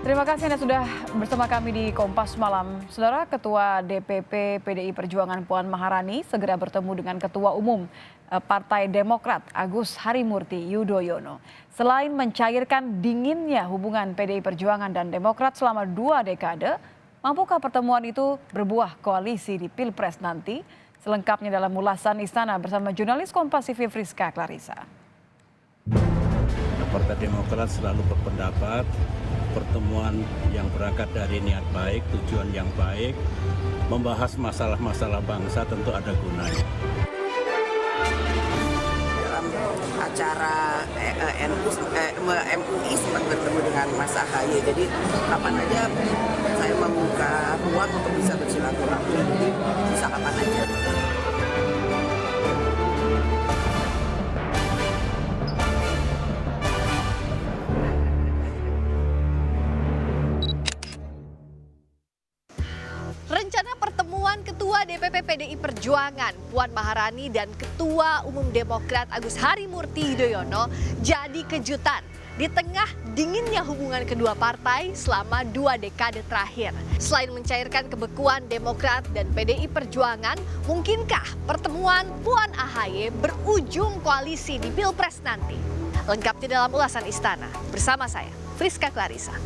Terima kasih Anda sudah bersama kami di Kompas Malam. Saudara, Ketua DPP PDI Perjuangan Puan Maharani segera bertemu dengan Ketua Umum Partai Demokrat Agus Harimurti Yudhoyono. Selain mencairkan dinginnya hubungan PDI Perjuangan dan Demokrat selama 2 dekade, mampukah pertemuan itu berbuah koalisi di Pilpres nanti? Selengkapnya dalam ulasan Istana bersama jurnalis Kompas TV Friska Clarissa. Partai Demokrat selalu berpendapat pertemuan yang berangkat dari niat baik, tujuan yang baik, membahas masalah-masalah bangsa tentu ada gunanya. Dalam acara MUI sempat bertemu dengan Mas Ahaye, jadi kapan aja saya membuka ruang untuk bisa bersilaturahmi, jadi bisa kapan aja. Rencana pertemuan Ketua DPP PDI Perjuangan Puan Maharani dan Ketua Umum Demokrat Agus Harimurti Yudhoyono jadi kejutan di tengah dinginnya hubungan kedua partai selama 2 dekade terakhir. Selain mencairkan kebekuan Demokrat dan PDI Perjuangan, mungkinkah pertemuan Puan Ahaye berujung koalisi di Pilpres nanti? Lengkapnya dalam ulasan Istana bersama saya, Friska Clarissa.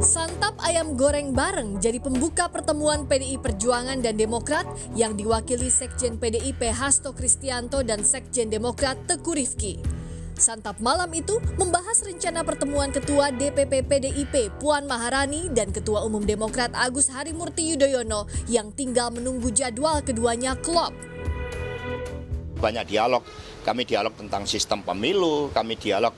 Santap ayam goreng bareng jadi pembuka pertemuan PDI Perjuangan dan Demokrat yang diwakili Sekjen PDIP Hasto Kristianto dan Sekjen Demokrat Teguh Rifki. Santap malam itu membahas rencana pertemuan Ketua DPP PDIP Puan Maharani dan Ketua Umum Demokrat Agus Harimurti Yudhoyono yang tinggal menunggu jadwal keduanya klop. Banyak dialog, kami dialog tentang sistem pemilu, kami dialog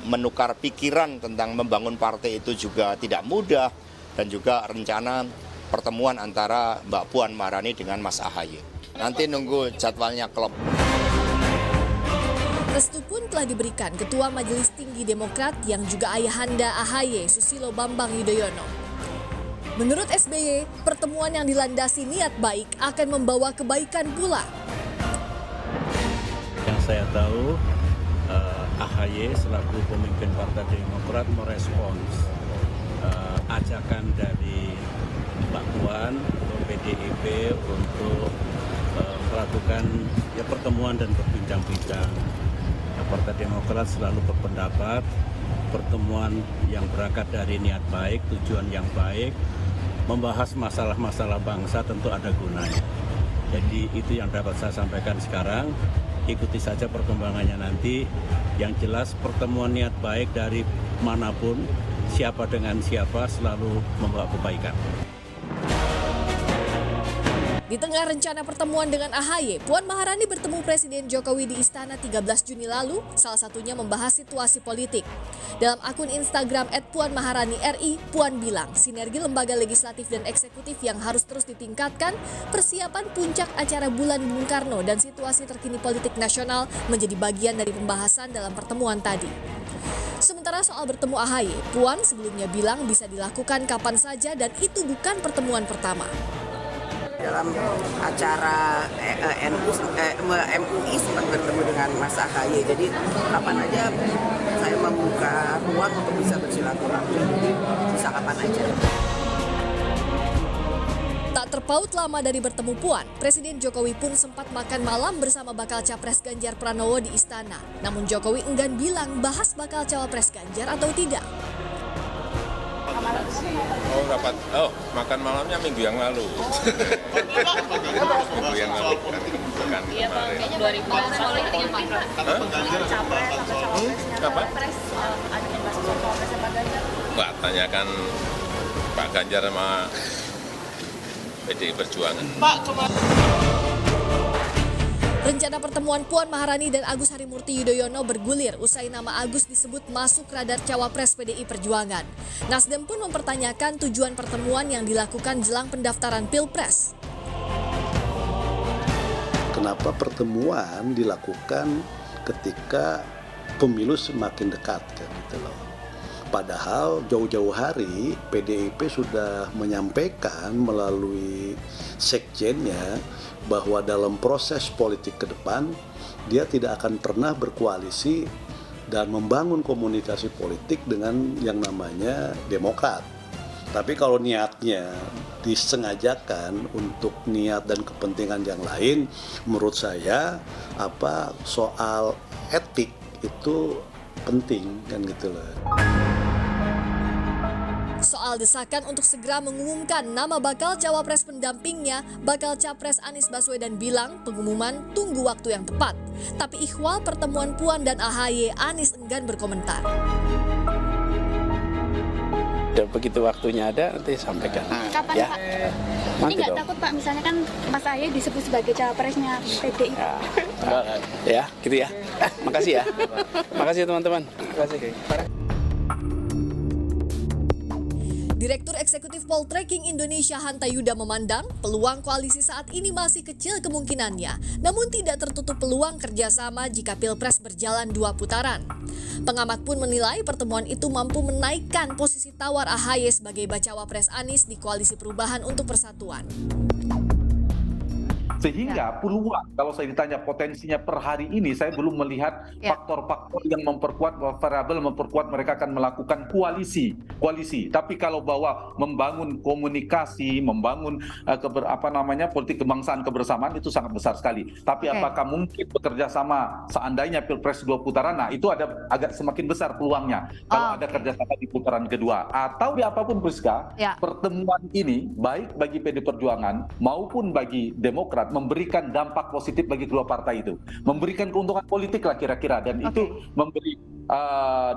menukar pikiran tentang membangun partai itu juga tidak mudah, dan juga rencana pertemuan antara Mbak Puan Maharani dengan Mas Ahaye. Nanti nunggu jadwalnya klop. Restu pun telah diberikan Ketua Majelis Tinggi Demokrat yang juga ayahanda Ahaye, Susilo Bambang Yudhoyono. Menurut SBY, pertemuan yang dilandasi niat baik akan membawa kebaikan pula. Yang saya tahu, Ahaye selaku pemimpin Partai Demokrat merespons ajakan dari Mbak Puan atau PDIP untuk melakukan pertemuan dan berbincang-bincang. Partai Demokrat selalu berpendapat pertemuan yang berangkat dari niat baik, tujuan yang baik, membahas masalah-masalah bangsa tentu ada gunanya. Jadi itu yang dapat saya sampaikan sekarang. Ikuti saja perkembangannya nanti. Yang jelas pertemuan niat baik dari manapun, siapa dengan siapa selalu membawa kebaikan. Di tengah rencana pertemuan dengan Ahaye, Puan Maharani bertemu Presiden Jokowi di Istana 13 Juni lalu, salah satunya membahas situasi politik. Dalam akun Instagram @PuanMaharaniRI, Puan bilang sinergi lembaga legislatif dan eksekutif yang harus terus ditingkatkan, persiapan puncak acara Bulan Bung Karno dan situasi terkini politik nasional menjadi bagian dari pembahasan dalam pertemuan tadi. Sementara soal bertemu Ahaye, Puan sebelumnya bilang bisa dilakukan kapan saja dan itu bukan pertemuan pertama. Dalam acara MUI sempat bertemu dengan Mas Ahaye, jadi kapan aja saya membuka ruang untuk bisa bersilaturahmi, jadi bisa kapan aja. Tak terpaut lama dari bertemu Puan, Presiden Jokowi pun sempat makan malam bersama bakal Capres Ganjar Pranowo di Istana. Namun Jokowi enggan bilang bahas bakal Cawapres Ganjar atau tidak. Makan malamnya minggu yang lalu. Minggu yang lalu kan kemarin. 2000 Capres apa? Enggak, tanyakan Pak Ganjar sama PDI Perjuangan. Rencana pertemuan Puan Maharani dan Agus Harimurti Yudhoyono bergulir usai nama Agus disebut masuk radar Cawapres PDI Perjuangan. Nasdem pun mempertanyakan tujuan pertemuan yang dilakukan jelang pendaftaran Pilpres. Kenapa pertemuan dilakukan ketika pemilu semakin dekat kan gitu loh. Padahal jauh-jauh hari PDIP sudah menyampaikan melalui sekjennya bahwa dalam proses politik ke depan dia tidak akan pernah berkoalisi dan membangun komunikasi politik dengan yang namanya Demokrat. Tapi kalau niatnya disengajakan untuk niat dan kepentingan yang lain, menurut saya soal etik itu penting kan gitu loh. Soal desakan untuk segera mengumumkan nama bakal cawapres pendampingnya, bakal capres Anies Baswedan bilang pengumuman tunggu waktu yang tepat. Tapi ikhwal pertemuan Puan dan AHY, Anies enggan berkomentar. Dan begitu waktunya ada nanti sampaikan. Kapan ya. Pak? Ini Nanti nggak dong. takut Pak, misalnya kan Mas AHY disebut sebagai cawapresnya PDI. Ya, gitu ya. Makasih ya. Makasih teman-teman. Makasih. Direktur Eksekutif Poltreking Indonesia Hanta Yuda memandang peluang koalisi saat ini masih kecil kemungkinannya, namun tidak tertutup peluang kerjasama jika Pilpres berjalan 2 putaran. Pengamat pun menilai pertemuan itu mampu menaikkan posisi tawar AHY sebagai bacawa pres Anies di Koalisi Perubahan untuk Persatuan. Sehingga peluang, kalau saya ditanya potensinya per hari ini, saya belum melihat faktor-faktor yang memperkuat, variabel memperkuat mereka akan melakukan koalisi. Tapi kalau bahwa membangun komunikasi, membangun politik kebangsaan kebersamaan itu sangat besar sekali. Tapi apakah mungkin bekerja sama seandainya Pilpres 2 putaran? Nah, itu ada agak semakin besar peluangnya kalau ada kerjasama di putaran kedua. Atau apapun Priska, pertemuan ini baik bagi PD Perjuangan maupun bagi Demokrat memberikan dampak positif bagi kedua partai itu, memberikan keuntungan politik lah kira-kira, dan itu memberi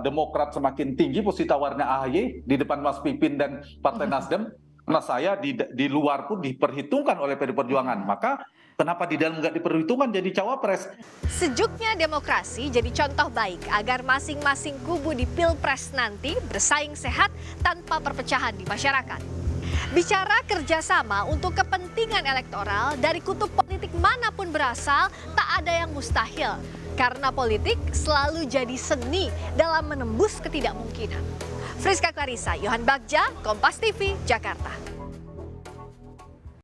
Demokrat semakin tinggi posisi tawarnya AHY di depan Mas Pipin dan Partai Nasdem. Nah, saya di luar pun diperhitungkan oleh PD Perjuangan, maka kenapa di dalam nggak diperhitungkan jadi cawapres? Sejuknya demokrasi jadi contoh baik agar masing-masing kubu di Pilpres nanti bersaing sehat tanpa perpecahan di masyarakat. Bicara kerjasama untuk kepentingan elektoral dari kutub politik manapun berasal, tak ada yang mustahil. Karena politik selalu jadi seni dalam menembus ketidakmungkinan. Friska Clarissa, Yohan Bagja, Kompas TV, Jakarta.